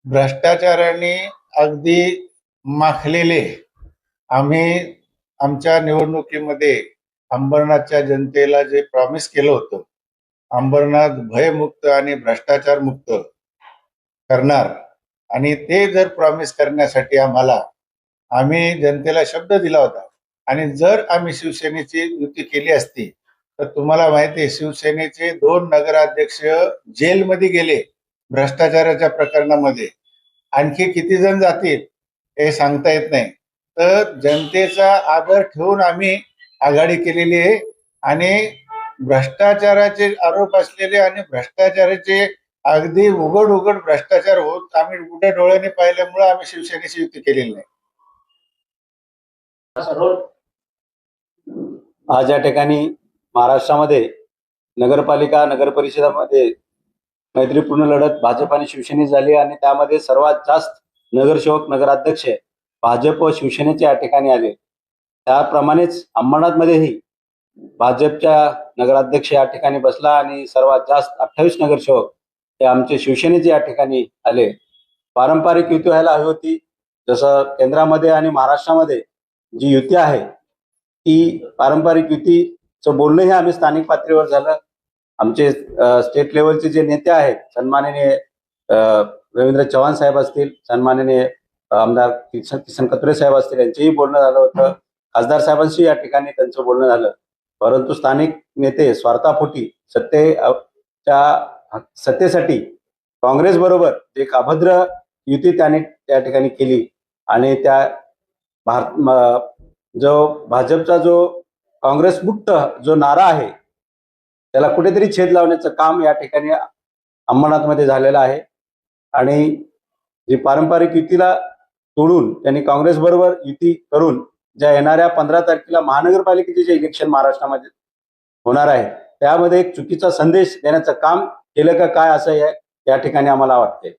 भ्रष्टाचाराने अगदी माखलेले आम्ही आमच्या निवडणुकीमध्ये अंबरनाथच्या जनतेला जे प्रॉमिस केलं होतं, अंबरनाथ भयमुक्त आणि भ्रष्टाचार मुक्त करणार, आणि ते जर प्रॉमिस करण्यासाठी आम्ही जनतेला शब्द दिला होता. आणि जर आम्ही शिवसेनेची युती केली असती तर तुम्हाला माहिती आहे, शिवसेनेचे 2 नगराध्यक्ष जेलमध्ये गेले भ्रष्टाचाराच्या प्रकरणामध्ये. आणखी किती जण जातील हे सांगता येत नाही. तर जनतेचा आदर ठेवून आम्ही आघाडी केलेली आहे. आणि भ्रष्टाचाराचे आरोप असलेले आणि भ्रष्टाचाराचे अगदी उघड उघड भ्रष्टाचार होत आम्ही उघड्या डोळ्याने पाहिल्यामुळे आम्ही शिवसेनेची युती केलेली नाही. आज या ठिकाणी महाराष्ट्रामध्ये नगरपालिका नगर परिषदामध्ये मैत्रीपूर्ण लढत भाजप आणि शिवसेनेची झाली आणि त्यामध्ये सर्वात जास्त नगरसेवक नगराध्यक्ष भाजप व शिवसेनेचे या ठिकाणी आले. त्याप्रमाणेच अंबरनाथमध्येही भाजपच्या नगराध्यक्ष या ठिकाणी बसला आणि सर्वात जास्त 28 नगरसेवक हे आमचे शिवसेनेचे या ठिकाणी आले. पारंपरिक युती व्हायला हवी होती. जसं केंद्रामध्ये आणि महाराष्ट्रामध्ये जी युती आहे ती पारंपरिक युतीचं बोलणंही आम्ही स्थानिक पातळीवर झालं. आमचे स्टेट लेवलचे जे नेते आहेत, सन्माननीय रवींद्र चव्हाण साहेब असतील, सन्माननीय आमदार किसन कत्रे साहेब असतील, यांचेही बोलणं झालं होतं. खासदार साहेबांशी या ठिकाणी त्यांचं बोलणं झालं. परंतु स्थानिक नेते स्वार्थापोटी सत्तेसाठी काँग्रेस बरोबर एक अभद्र युती त्याने त्या ठिकाणी केली आणि त्या भाजपचा जो काँग्रेस मुक्त जो नारा आहे त्याला कुठेतरी छेद लावण्याचं काम या ठिकाणी अंबरनाथमध्ये झालेलं आहे. आणि जी पारंपरिक युतीला तोडून त्यांनी काँग्रेस बरोबर युती करून ज्या येणाऱ्या 15 तारखेला महानगरपालिकेचे जे इलेक्शन महाराष्ट्रामध्ये होणार आहे त्यामध्ये एक चुकीचा संदेश देण्याचं काम केलं का काय असं या ठिकाणी आम्हाला वाटतंय.